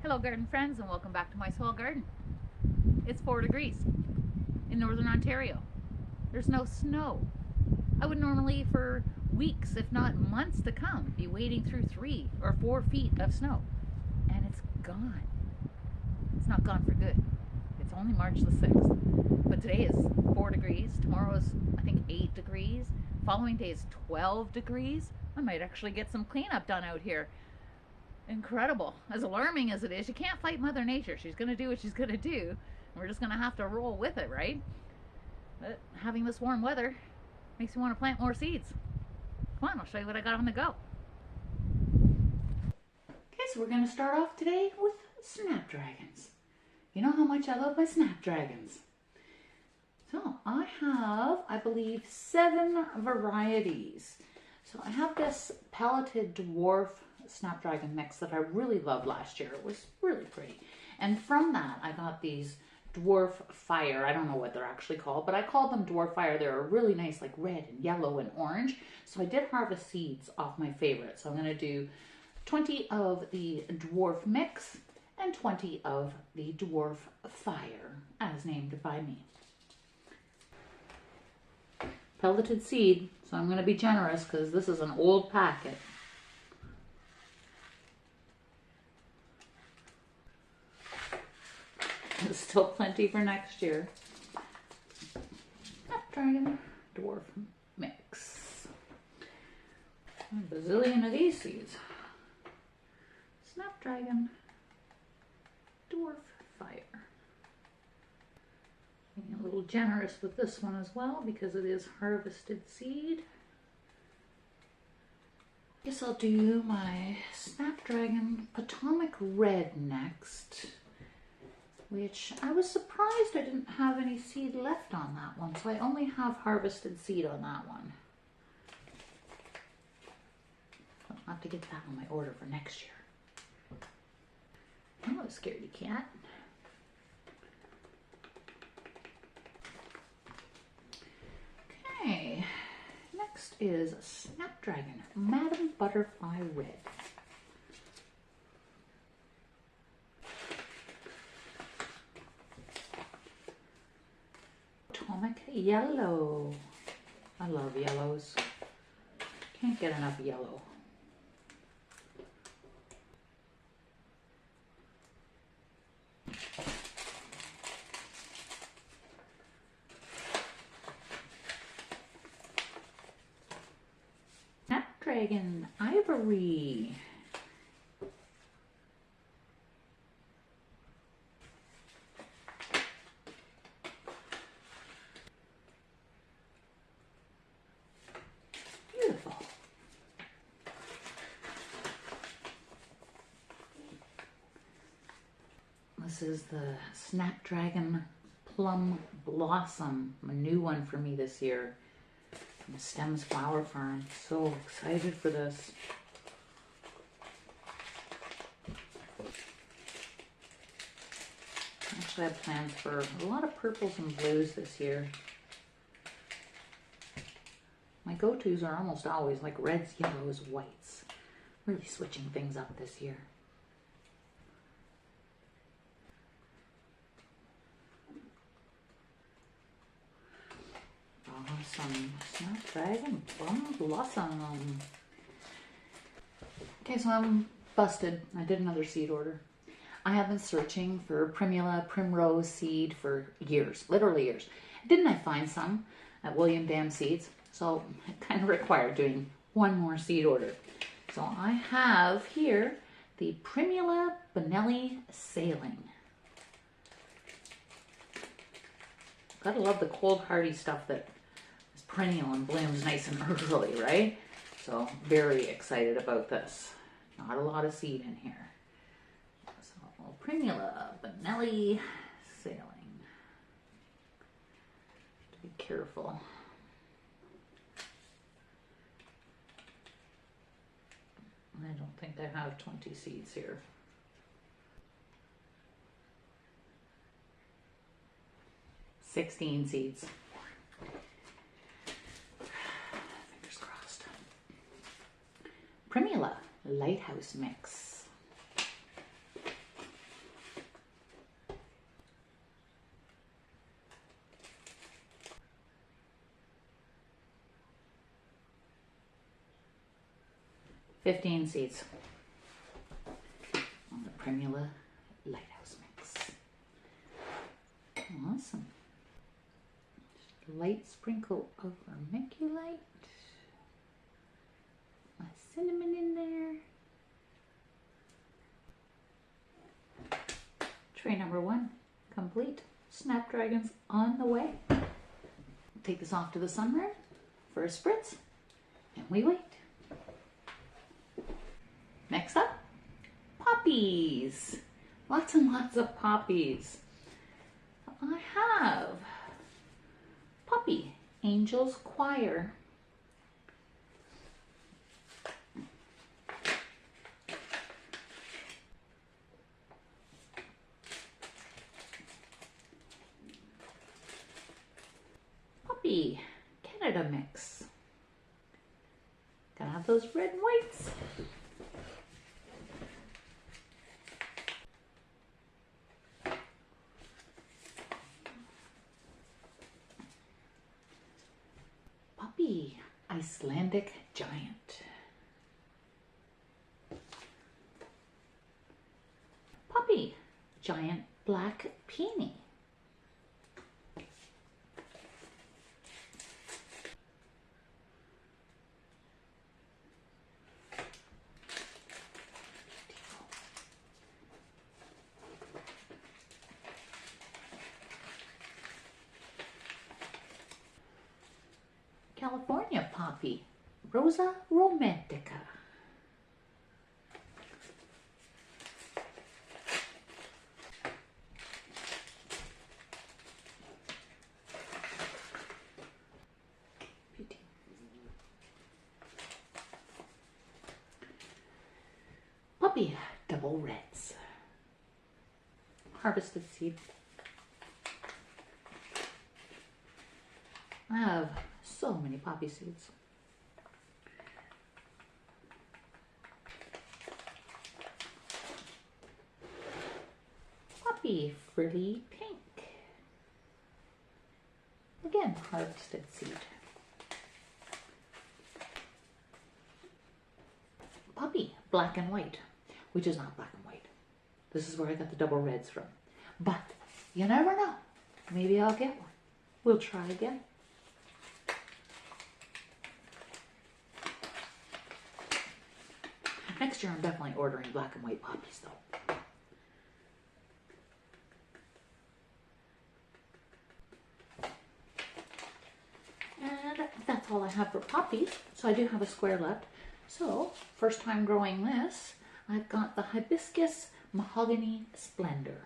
Hello garden friends, and welcome back to my soil garden. It's 4 degrees in northern Ontario. There's no snow. I would normally for weeks, if not months to come, be wading through 3 or 4 feet of snow. And it's gone. It's not gone for good. It's only March the 6th. But today is 4 degrees. Tomorrow is, I think, 8 degrees. Following day is 12 degrees. I might actually get some cleanup done out here. Incredible. As alarming as it is, you can't fight Mother Nature. She's going to do what she's going to do. And we're just going to have to roll with it, right? But having this warm weather makes me want to plant more seeds. Come on, I'll show you what I got on the go. Okay, so we're going to start off today with Snapdragons. You know how much I love my Snapdragons. So I have, I believe, 7 varieties. So I have this pelleted dwarf Snapdragon mix that I really loved last year. It was really pretty. And from that, I got these Dwarf Fire. I don't know what they're actually called, but I called them Dwarf Fire. They're really nice, like red and yellow and orange. So I did harvest seeds off my favorite. So I'm going to do 20 of the Dwarf Mix and 20 of the Dwarf Fire, as named by me. Pelleted seed, so I'm going to be generous because this is an old packet. There's still plenty for next year. Snapdragon Dwarf Mix. A bazillion of these seeds. Snapdragon Dwarf Fire. Being a little generous with this one as well because it is harvested seed. Guess I'll do my Snapdragon Potomac Red next, which I was surprised I didn't have any seed left on that one, so I only have harvested seed on that one. I'll have to get that on my order for next year. I'm a scaredy cat. Okay, next is Snapdragon Madam Butterfly Red. Potomac Yellow. I love yellows. Can't get enough yellow. Snapdragon Ivory. Beautiful. This is the Snapdragon Plum Blossom, a new one for me this year. The Stems Flower Farm. So excited for this. Actually, I have plans for a lot of purples and blues this year. My go-tos are almost always like reds, yellows, whites. Really switching things up this year. Awesome. Snapdragon Plum Blossom. Okay, so I'm busted. I did another seed order. I have been searching for primrose seed for years, literally years. Didn't I find some at William Dam Seeds? So it kind of required doing one more seed order. So I have here the Primula Benelli Sailing. Gotta love the cold hardy stuff that is perennial and blooms nice and early, right? So very excited about this. Not a lot of seed in here. So Primula Benelli Sailing. Have to be careful. I don't think I have 20 seeds here. $16 seeds. Fingers crossed. Primula Lighthouse Mix. 15 seeds on the Primula Lighthouse Mix. Awesome. Just a light sprinkle of vermiculite. My cinnamon in there. Tray number 1 complete. Snapdragons on the way. Take this off to the sunroom for a spritz, and we wait. Next up, poppies. Lots and lots of poppies. I have Poppy Angels Choir. Poppy Canada Mix. Gotta have those red and whites. Poppy Icelandic Giant. Poppy Giant Black Peony. California Poppy, Rosa Romantica. Beauty. Poppy Double Reds. Harvested seed. I have so many poppy seeds. Poppy Frilly Pink. Again, harvested seed. Poppy Black and White, which is not black and white. This is where I got the double reds from. But you never know. Maybe I'll get one. We'll try again. Next year I'm definitely ordering black and white poppies though. And that's all I have for poppies. So I do have a square left. So first time growing this, I've got the Hibiscus Mahogany Splendor.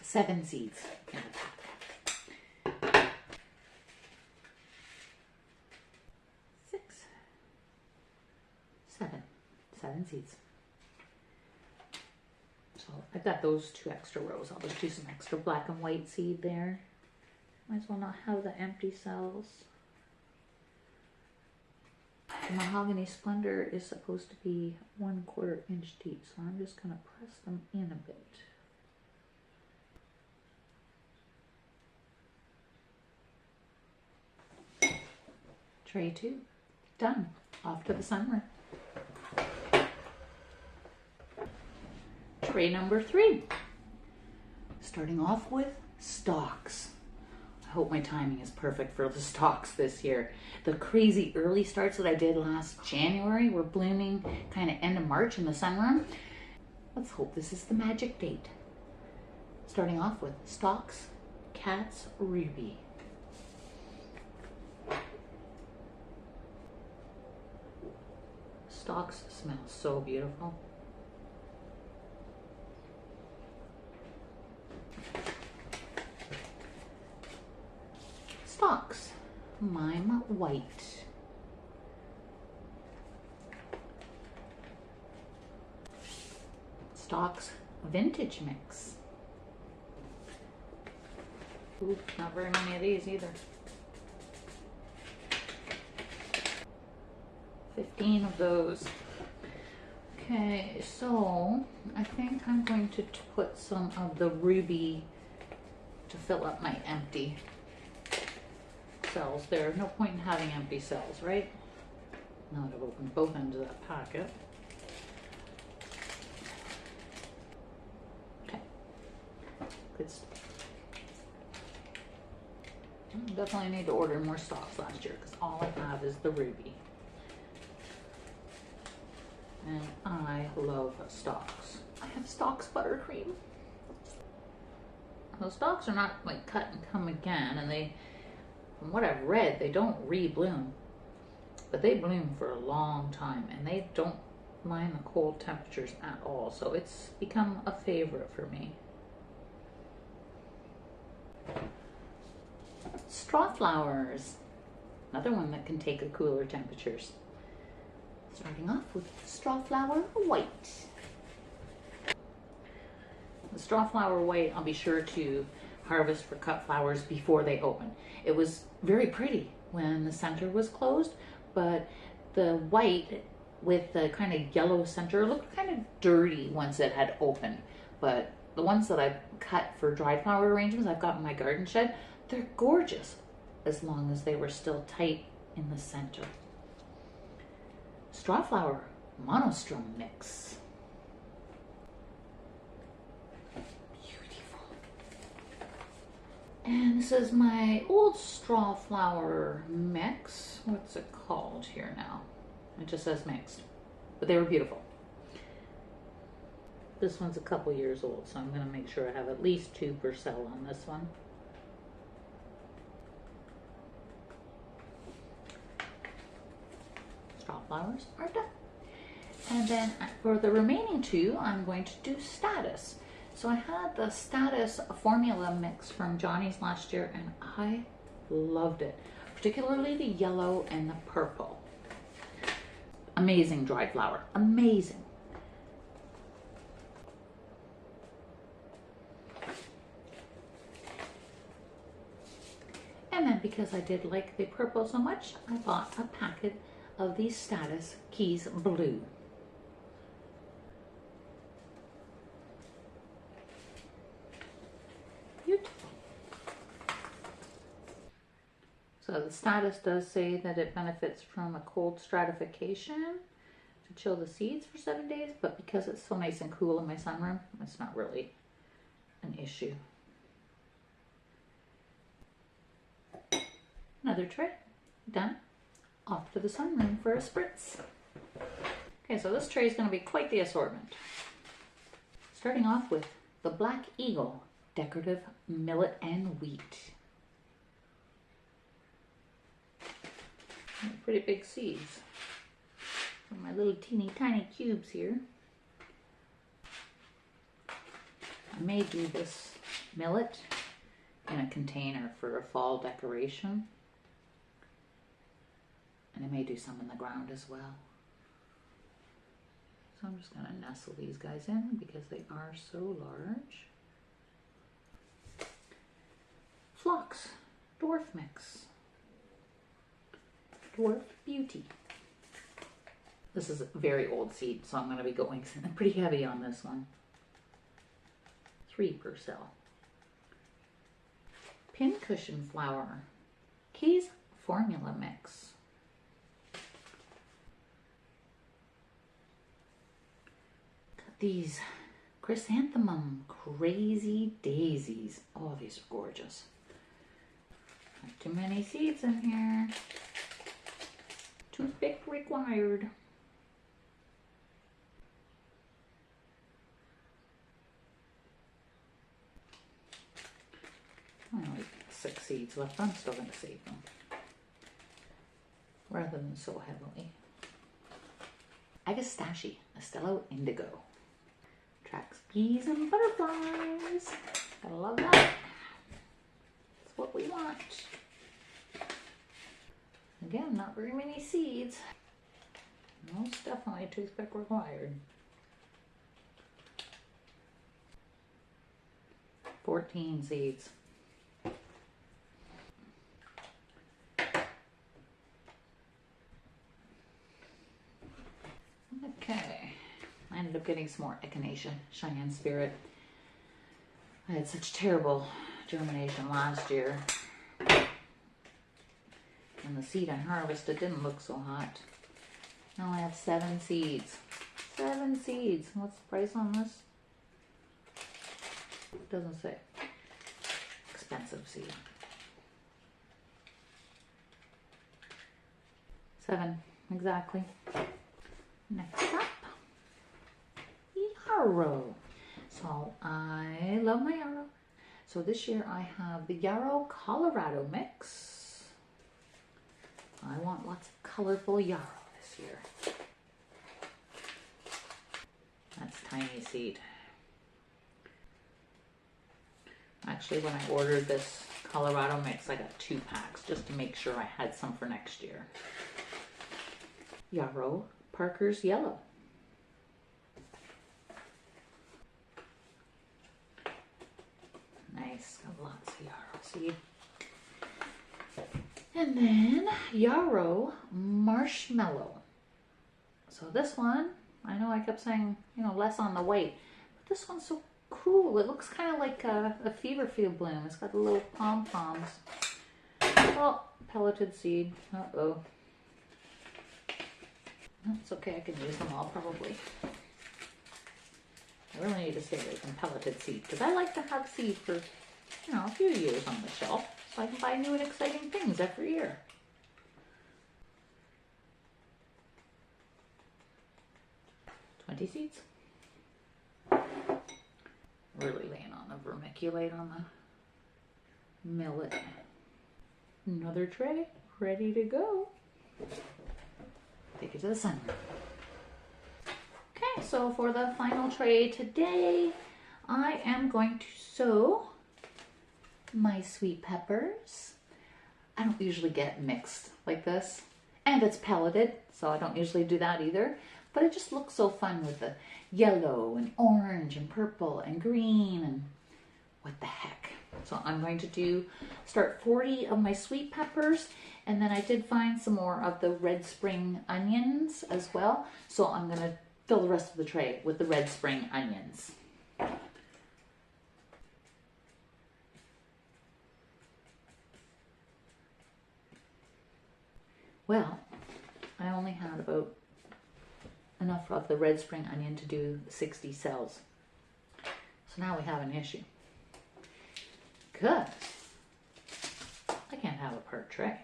7 seeds in the pack. 7 seeds. So I've got those 2 extra rows. I'll just do some extra black and white seed there. Might as well not have the empty cells. The Mahogany Splendor is supposed to be 1/4 inch deep, so I'm just going to press them in a bit. Tray 2, done. Off to the sunroom. Tray number 3. Starting off with stalks. I hope my timing is perfect for the stalks this year. The crazy early starts that I did last January were blooming kind of end of March in the sunroom. Let's hope this is the magic date. Starting off with stalks, Cat's Ruby. Stalks smell so beautiful. Stalks, Mime White. Stalks, Vintage Mix. Ooh, not very many of these either. 15 of those. Okay, so I think I'm going to put some of the ruby to fill up my empty cells. There's no point in having empty cells, right? Now that I've opened both ends of that packet. Okay. Good stuff. Definitely need to order more stalks last year because all I have is the ruby. And I love stalks. I have stalks buttercream. Those stalks are not like cut and come again, and they, from what I've read, they don't re-bloom. But they bloom for a long time, and they don't mind the cold temperatures at all. So it's become a favorite for me. Strawflowers, another one that can take the cooler temperatures. Starting off with Strawflower White. The Strawflower White, I'll be sure to harvest for cut flowers before they open. It was very pretty when the center was closed, but the white with the kind of yellow center looked kind of dirty once it had opened. But the ones that I've cut for dried flower arrangements I've got in my garden shed, they're gorgeous as long as they were still tight in the center. Strawflower Monostrum Mix. Beautiful. And this is my old Strawflower mix. What's it called here now? It just says mixed, but they were beautiful. This one's a couple years old, so I'm going to make sure I have at least 2 per cell on this one. Strawflowers are done. And then for the remaining 2, I'm going to do Status. So I had the Status formula mix from Johnny's last year, and I loved it, particularly the yellow and the purple. Amazing dried flower, amazing. And then because I did like the purple so much, I bought a packet of these Status Keys Blue. Beautiful. So the Status does say that it benefits from a cold stratification to chill the seeds for 7 days, but because it's so nice and cool in my sunroom, it's not really an issue. Another tray, done. Off to the sunroom for a spritz. Okay, so this tray is going to be quite the assortment. Starting off with the Black Eagle Decorative Millet and Wheat. Pretty big seeds. From my little teeny tiny cubes here. I may do this millet in a container for a fall decoration. And I may do some in the ground as well. So I'm just going to nestle these guys in because they are so large. Phlox Dwarf Mix. Dwarf Beauty. This is a very old seed, so I'm going to be going pretty heavy on this one. 3 per cell. Pincushion Flower. Keys Formula Mix. These chrysanthemum crazy daisies. Oh, these are gorgeous. Not too many seeds in here. Toothpick required. I only 6 seeds left. I'm still going to save them rather than so heavily. Agastache Estello Indigo. Attracts bees and butterflies. Gotta love that. That's what we want. Again, not very many seeds. Most definitely toothpick required. 14 seeds. Okay. I ended up getting some more Echinacea, Cheyenne Spirit. I had such terrible germination last year. And the seed I harvested didn't look so hot. Now I have 7 seeds. 7 seeds. What's the price on this? Doesn't say. Expensive seed. 7, exactly. Next up, Yarrow. So I love my Yarrow. So this year I have the Yarrow Colorado mix. I want lots of colorful Yarrow this year. That's tiny seed. Actually, when I ordered this Colorado mix, I got 2 packs just to make sure I had some for next year. Yarrow Parker's Yellow. Nice, got lots of Yarrow seed. And then Yarrow Marshmallow. So this one, I know I kept saying, you know, less on the white, but this one's so cool. It looks kind of like a feverfield bloom. It's got the little pom-poms. Oh, pelleted seed. Uh-oh. That's okay, I can use them all probably. I really need to stay away from pelleted seed because I like to have seed for, you know, a few years on the shelf so I can buy new and exciting things every year. Seeds. Really laying on the vermiculite on the millet. Another tray ready to go. Take it to the sun. Okay, so for the final tray today, I am going to sow my sweet peppers. I don't usually get mixed like this, and it's pelleted, so I don't usually do that either. But it just looks so fun with the yellow and orange and purple and green and what the heck. So I'm going to start 40 of my sweet peppers, and then I did find some more of the red spring onions as well. So I'm going to fill the rest of the tray with the red spring onions. Well, I only had about enough of the red spring onion to do 60 cells. So now we have an issue. Because I can't have a per tray.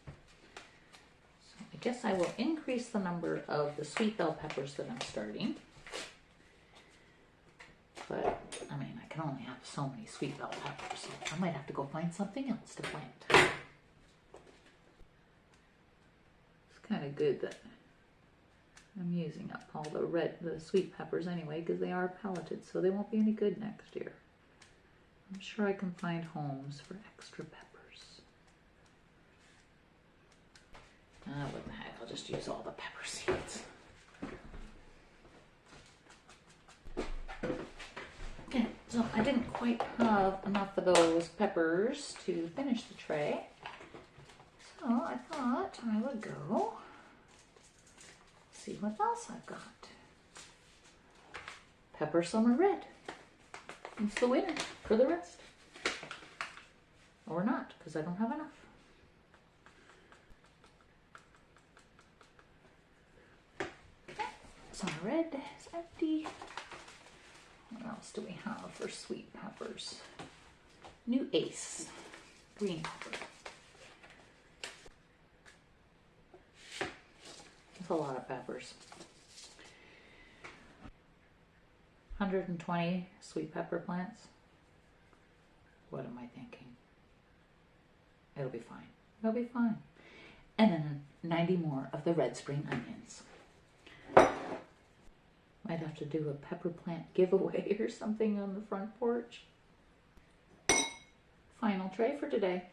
So I guess I will increase the number of the sweet bell peppers that I'm starting. But, I mean, I can only have so many sweet bell peppers, so I might have to go find something else to plant. It's kind of good that I'm using up all the sweet peppers anyway, because they are pelleted, so they won't be any good next year. I'm sure I can find homes for extra peppers. What the heck, I'll just use all the pepper seeds. Okay, so I didn't quite have enough of those peppers to finish the tray. So I thought I would go see what else I've got. Pepper Summer Red. It's the winner for the rest. Or not, because I don't have enough. Okay, Summer Red is empty. What else do we have for sweet peppers? New Ace. Green pepper. That's a lot of peppers. 120 sweet pepper plants. What am I thinking? It'll be fine. It'll be fine. And then 90 more of the red spring onions. Might have to do a pepper plant giveaway or something on the front porch. Final tray for today.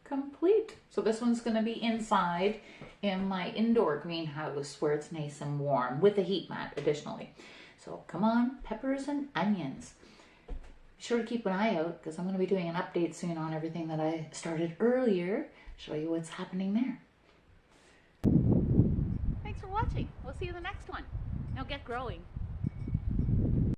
Complete. So this one's going to be inside in my indoor greenhouse where it's nice and warm with a heat mat additionally. So come on, peppers and onions. Be sure to keep an eye out because I'm going to be doing an update soon on everything that I started earlier. Show you what's happening there. Thanks for watching. We'll see you in the next one. Now get growing.